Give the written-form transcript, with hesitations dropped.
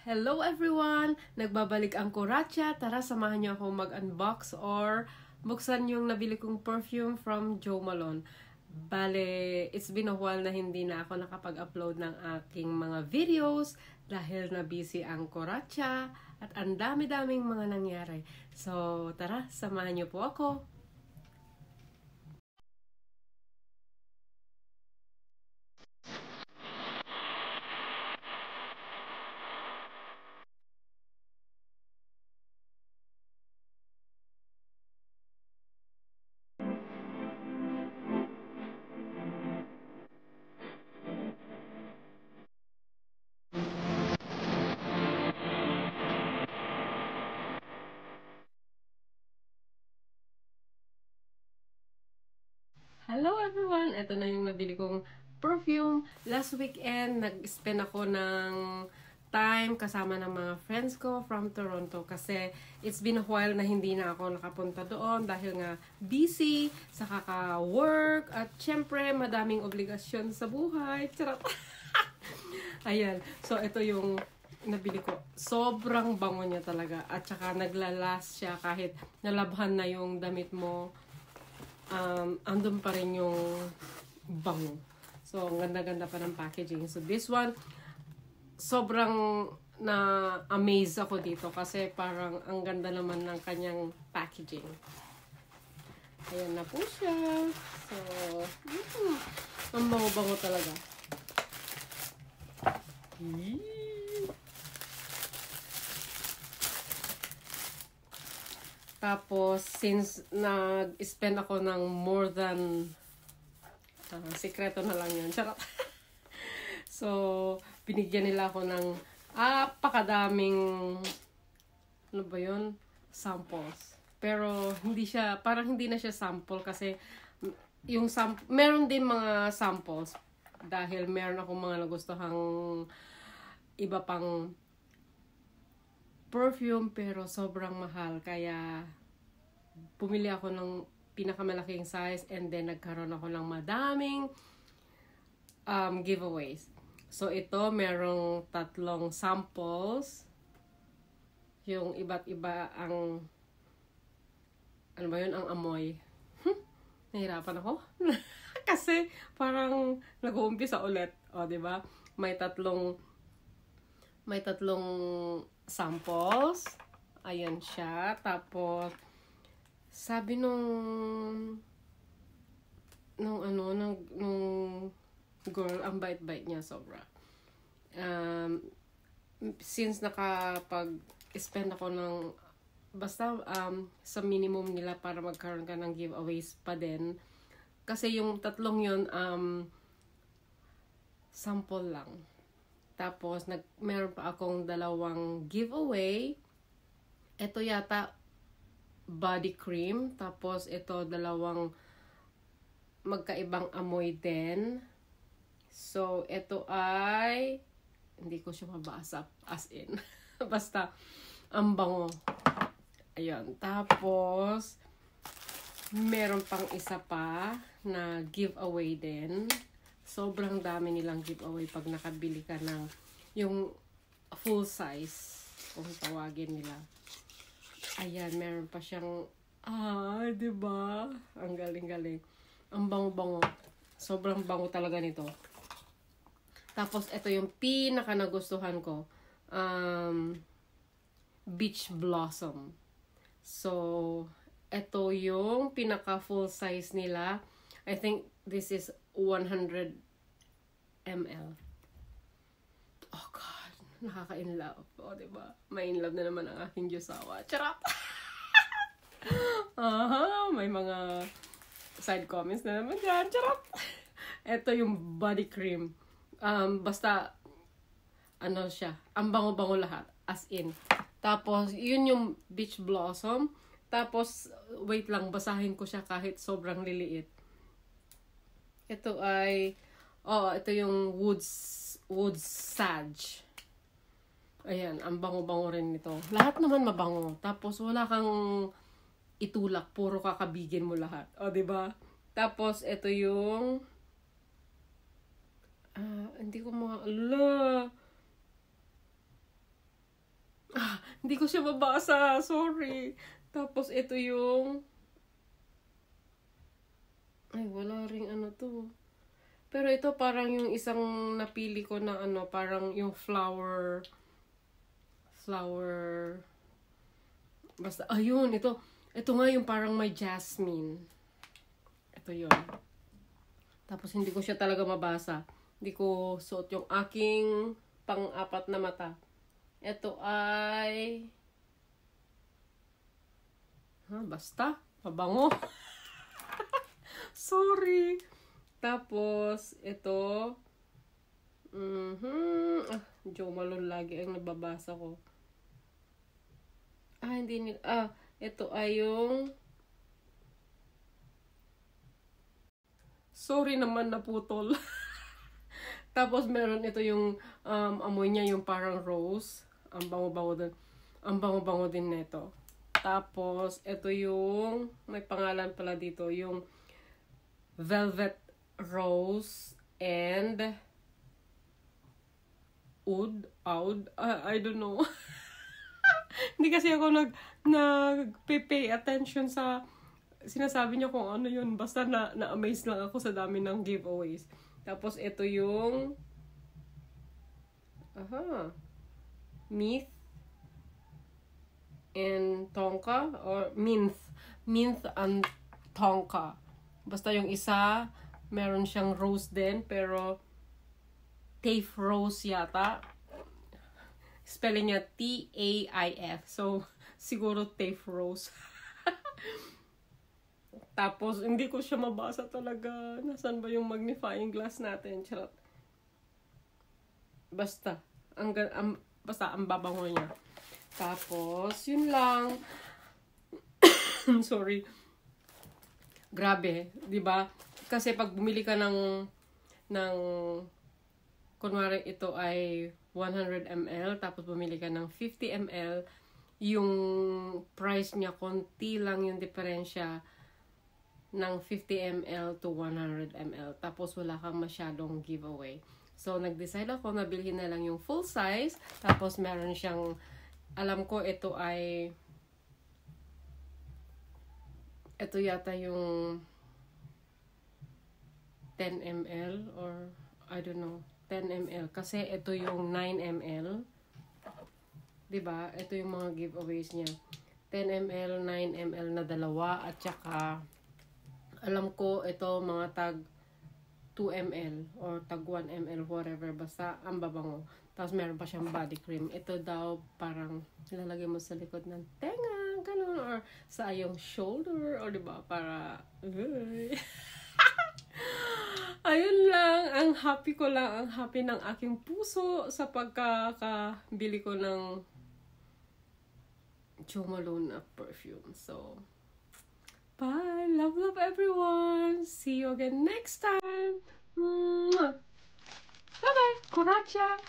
Hello everyone! Nagbabalik ang Kuratya. Tara, samahan niyo ako mag-unbox or buksan yung nabili kong perfume from Jo Malone. Bale, it's been a while na hindi na ako nakapag-upload ng aking mga videos dahil na busy ang Kuratya at ang dami-daming mga nangyari. So, tara, samahan niyo po ako. Hello everyone! Ito na yung nabili kong perfume. Last weekend, nag-spend ako ng time kasama ng mga friends ko from Toronto kasi it's been a while na hindi na ako nakapunta doon dahil nga busy sa kaka-work at syempre madaming obligasyon sa buhay. Charot! Ayan. So, ito yung nabili ko. Sobrang bango niya talaga. At saka naglalast siya kahit nalabhan na yung damit mo. Andun pa rin yung bango. So, ang ganda-ganda pa ng packaging. So, this one, sobrang na-amaze ako dito kasi parang ang ganda naman ng kanyang packaging. Ayan na po siya. So, ang bango-bango talaga. Tapos, since nag-spend ako ng more than, sikreto na lang yun. Charot. So, binigyan nila ako ng pakadaming, ano ba yun? Samples. Pero, hindi siya, parang hindi na siya sample kasi, yung meron din mga samples. Dahil meron akong mga nagustuhang iba pang perfume pero sobrang mahal kaya bumili ako ng pinakamalaking size and then nagkaroon ako ng madaming giveaways. So ito merong 3 samples. Yung iba't iba ang ano ba yun, ang amoy. Nahirapan ako. Kasi parang nag-uumpisa ulit. O, di ba? May tatlong samples. Ayan siya. Tapos, sabi nung girl, ang bait-bait niya sobra. Since nakapag-spend ako ng basta sa minimum nila para magkaroon ka ng giveaways pa din. Kasi yung 3 yun, sample lang. Tapos, meron pa akong 2 giveaway. Ito yata, body cream. Tapos, ito 2 magkaibang amoy din. So, ito ay, hindi ko siya mabasa as in. Basta, ang bango. Ayan. Tapos, meron pang isa pa na giveaway din. Sobrang dami nilang giveaway pag nakabili ka ng yung full size, kung tawagin nila. Ayan, meron pa siyang, diba? Ang galing-galing. Ang bango-bango. Sobrang bango talaga nito. Tapos, ito yung pinaka nagustuhan ko. Beach Blossom. So, ito yung pinaka full size nila. I think this is 100 ml. Oh God, nakaka-inlove. O, diba? May inlove na naman ang aking Diyosawa. Charot! May mga side comments na naman dyan. Charot! Ito yung body cream. Basta, ano siya, ang bango-bango lahat. As in. Tapos, yun yung Beach Blossom. Tapos, wait lang, basahin ko siya kahit sobrang liliit. Ito ay, ito yung Woods Sage. Ayan, ang bango-bango rin nito. Lahat naman mabango. Tapos, wala kang itulak. Puro kakabigin mo lahat. O, diba? Tapos, ito yung, hindi ko Hindi ko siya mabasa. Sorry. Tapos, ito yung... Ay, wala ring ano to. Pero ito parang yung isang napili ko na ano, parang yung flower... Basta, ayun, ito. Ito nga yung parang may jasmine. Ito yun. Tapos, hindi ko siya talaga mabasa. Hindi ko suot yung aking pang-apat na mata. Ito ay... basta. Mabango. Sorry. Tapos, ito... Jo Malone lagi ang nababasa ko. Ito ay yung... Sorry naman, naputol. Tapos meron ito yung amoy niya yung parang rose. Ang bango-bango din. Ang bango-bango din nito. Tapos ito yung may pangalan pala dito, yung velvet rose and oud. I don't know. Hindi kasi ako nag-pay attention sa sinasabi niya kung ano yun. Basta na-amaze lang ako sa dami ng giveaways. Tapos, ito yung Myth and Tonka or Mint and Tonka. Basta yung isa, meron siyang rose din, pero Taif Rose yata. Spelling niya Taif. So, siguro Taif Rose. Tapos, hindi ko siya mabasa talaga. Nasaan ba yung magnifying glass natin? Charot. Basta. Ang babango niya. Tapos, yun lang. Sorry. Grabe. Diba? Kasi pag bumili ka ng kunwari ito ay 100 ml, tapos bumili ka ng 50 ml, yung price niya, konti lang yung diferensya ng 50 ml to 100 ml. Tapos wala kang masyadong giveaway. So, nag-decide ako na bilhin na lang yung full size. Tapos meron siyang, alam ko ito ay, ito yata yung 10 ml or I don't know, 10 ml. Kasi ito yung 9 ml. Diba? Ito yung mga giveaways niya. 10 ml, 9 ml na dalawa, at saka alam ko ito mga tag 2 ml or tag 1 ml, whatever. Basta ang babango. Tapos meron pa siyang body cream. Ito daw parang ilalagay mo sa likod ng tenga, ganun, or sa iyong shoulder, or diba, para ayun lang, ang happy ko lang, ang happy ng aking puso sa pagkakabili ko ng Jo Malone na perfume. So, bye! Love, love everyone! See you again next time! Bye-bye! Kuracha!